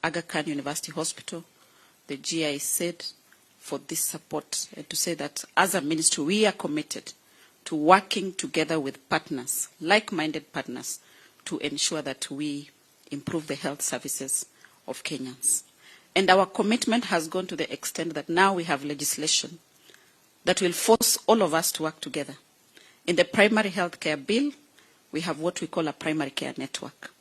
Aga Khan University Hospital, the GI said, for this support, and to say that as a ministry, we are committed to working together with partners, like-minded partners, to ensure that we improve the health services of Kenyans. And our commitment has gone to the extent that now we have legislation that will force all of us to work together. In the primary health care bill, we have what we call a primary care network.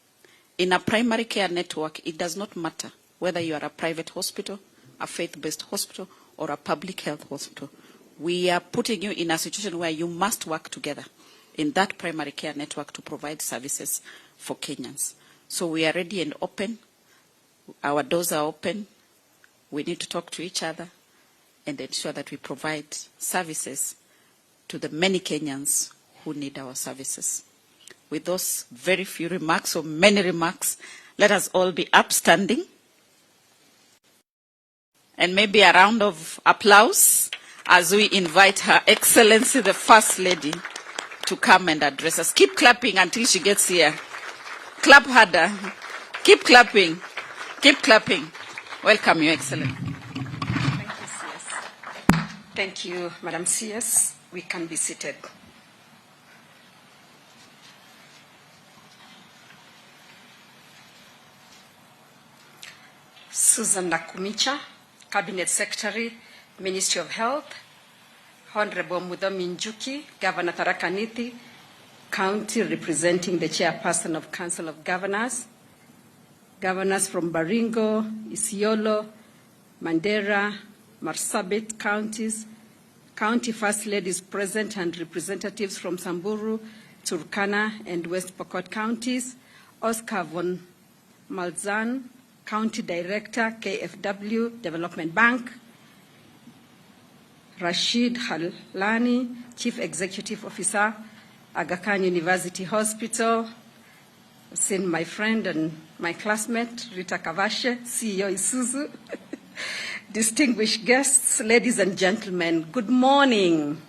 In a primary care network, it does not matter whether you are a private hospital, a faith-based hospital, or a public health hospital. We are putting you in a situation where you must work together in that primary care network to provide services for Kenyans. So we are ready and open. Our doors are open. We need to talk to each other and ensure that we provide services to the many Kenyans who need our services. With those very few remarks, or many remarks, let us all be upstanding. And maybe a round of applause as we invite Her Excellency, the First Lady, to come and address us. Keep clapping until she gets here. Clap harder. Keep clapping. Keep clapping. Welcome, Your Excellency. Thank you, CS. Thank you, Madam CS. We can be seated. Susan Nakumicha, Cabinet Secretary, Ministry of Health. Honorable Mudhomi Njuki, Governor Tharaka Nithi, County representing the Chairperson of Council of Governors. Governors from Baringo, Isiolo, Mandera, Marsabit counties, County First Ladies present and representatives from Samburu, Turkana, and West Pokot counties. Oscar von Malzahn, County Director, KFW Development Bank. Rashid Halani, Chief Executive Officer, Aga Khan University Hospital. I've seen my friend and my classmate, Rita Kavashe, CEO Isuzu. Distinguished guests, ladies and gentlemen, good morning.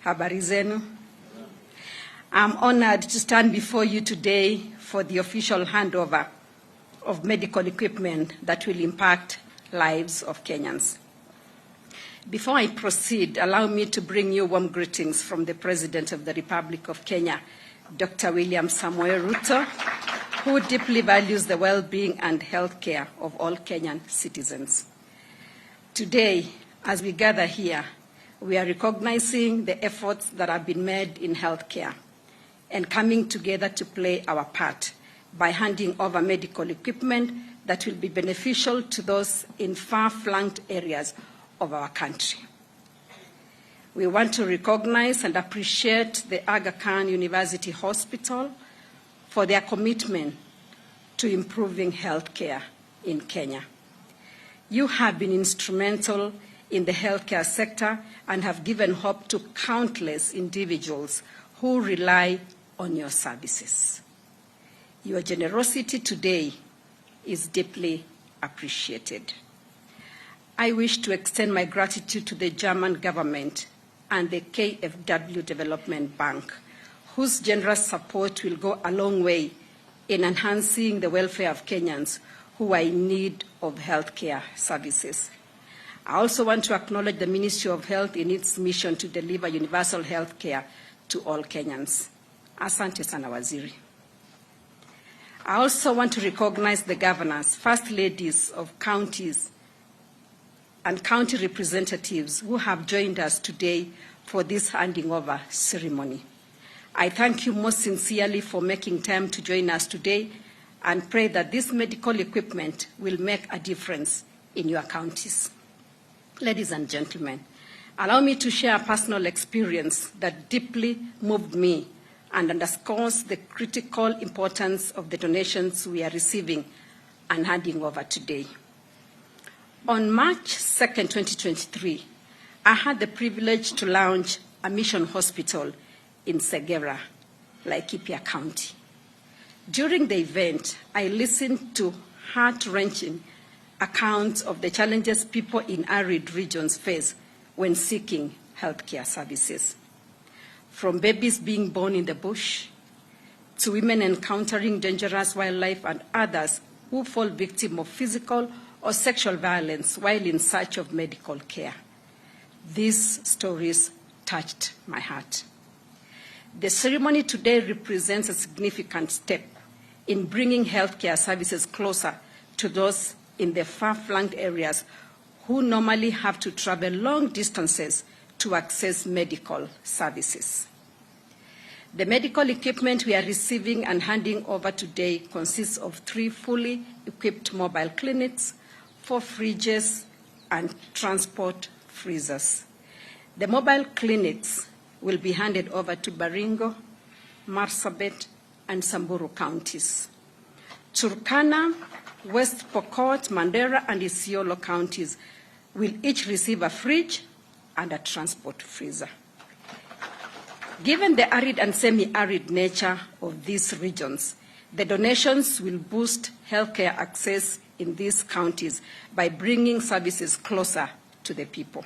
Habari zenu. I'm honored to stand before you today for the official handover of medical equipment that will impact lives of Kenyans. Before I proceed, allow me to bring you warm greetings from the President of the Republic of Kenya, Dr. William Samoei Ruto, who deeply values the well-being and health care of all Kenyan citizens. Today, as we gather here, we are recognizing the efforts that have been made in health care and coming together to play our part by handing over medical equipment that will be beneficial to those in far-flung areas of our country. We want to recognize and appreciate the Aga Khan University Hospital for their commitment to improving health care in Kenya. You have been instrumental in the healthcare sector and have given hope to countless individuals who rely on your services. Your generosity today is deeply appreciated. I wish to extend my gratitude to the German government and the KFW Development Bank, whose generous support will go a long way in enhancing the welfare of Kenyans who are in need of healthcare services. I also want to acknowledge the Ministry of Health in its mission to deliver universal health care to all Kenyans. Asante sana waziri. I also want to recognize the governors, first ladies of counties, and county representatives who have joined us today for this handing over ceremony. I thank you most sincerely for making time to join us today and pray that this medical equipment will make a difference in your counties. Ladies and gentlemen, allow me to share a personal experience that deeply moved me and underscores the critical importance of the donations we are receiving and handing over today. On March 2nd, 2023, I had the privilege to launch a mission hospital in Segera, Laikipia County. During the event, I listened to heart-wrenching accounts of the challenges people in arid regions face when seeking healthcare services. From babies being born in the bush, to women encountering dangerous wildlife and others who fall victim of physical or sexual violence while in search of medical care. These stories touched my heart. The ceremony today represents a significant step in bringing healthcare services closer to those in the far-flung areas who normally have to travel long distances to access medical services. The medical equipment we are receiving and handing over today consists of 3 fully equipped mobile clinics, 4 fridges, and transport freezers. The mobile clinics will be handed over to Baringo, Marsabit, and Samburu counties. Turkana, West Pokot, Mandera, and Isiolo counties will each receive a fridge and a transport freezer. Given the arid and semi-arid nature of these regions, the donations will boost healthcare access in these counties by bringing services closer to the people.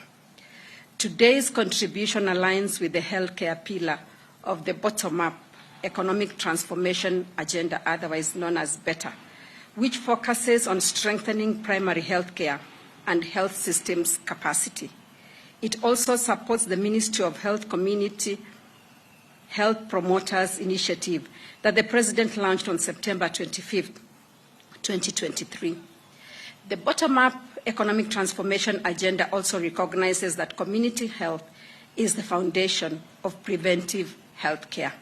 Today's contribution aligns with the healthcare pillar of the bottom-up economic transformation agenda, otherwise known as BETTER, which focuses on strengthening primary healthcare and health systems capacity. It also supports the Ministry of Health Community Health Promoters Initiative that the President launched on September 25, 2023. The bottom-up economic transformation agenda also recognizes that community health is the foundation of preventive health care.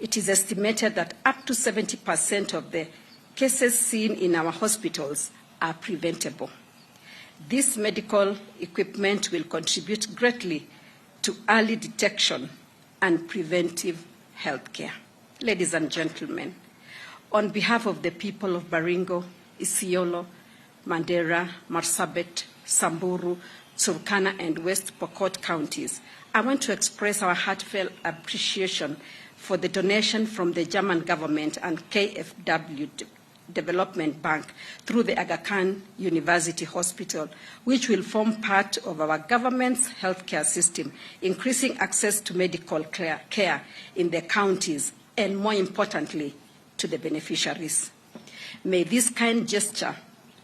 It is estimated that up to 70% of the cases seen in our hospitals are preventable. This medical equipment will contribute greatly to early detection and preventive health care. Ladies and gentlemen, on behalf of the people of Baringo, Isiolo, Mandera, Marsabit, Samburu, Turkana, and West Pokot counties, I want to express our heartfelt appreciation for the donation from the German government and KfW Development Bank through the Aga Khan University Hospital, which will form part of our government's healthcare system, increasing access to medical care in the counties and, more importantly, to the beneficiaries. May this kind gesture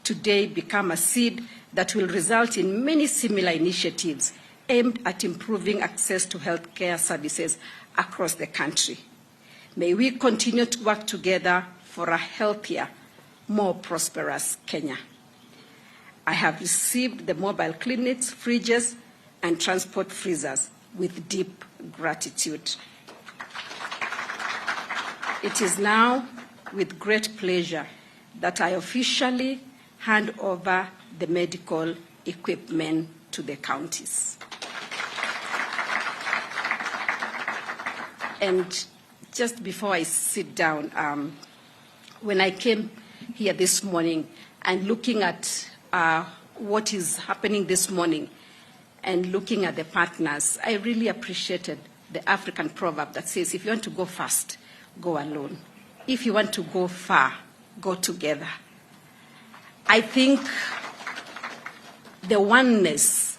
today become a seed that will result in many similar initiatives aimed at improving access to healthcare services across the country. May we continue to work together for a healthier, more prosperous Kenya. I have received the mobile clinics, fridges, and transport freezers with deep gratitude. It is now with great pleasure that I officially hand over the medical equipment to the counties. And just before I sit down, when I came here this morning and looking at what is happening this morning and looking at the partners, I really appreciated the African proverb that says, if you want to go fast, go alone. If you want to go far, go together. I think the oneness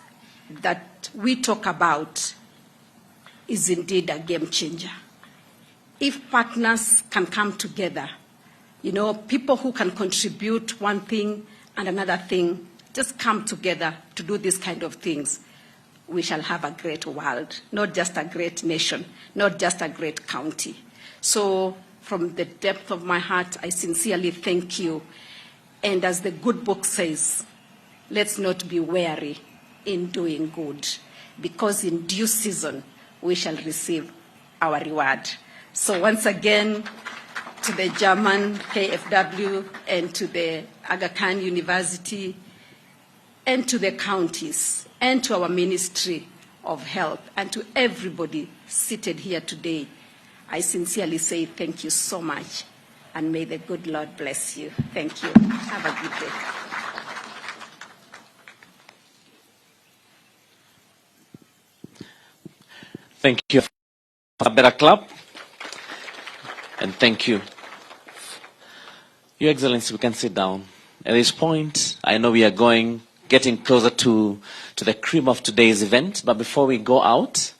that we talk about is indeed a game changer. If partners can come together, people who can contribute one thing and another thing, just come together to do these kind of things, we shall have a great world, not just a great nation, not just a great county. So from the depth of my heart, I sincerely thank you. And as the good book says, let's not be weary in doing good, because in due season we shall receive our reward. So once again, to the German KfW and to the Aga Khan University and to the counties and to our Ministry of Health and to everybody seated here today, I sincerely say thank you so much, and may the good Lord bless you. Thank you. Have a good day. Thank you for a better clap. And thank you. Your Excellency, we can sit down. At this point, I know we are getting closer to the cream of today's event. But before we go out,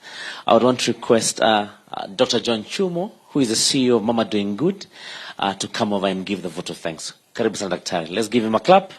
I would want to request Dr. John Chumo, who is the CEO of Mama Doing Good, to come over and give the vote of thanks. Karibu sana daktari. Let's give him a clap.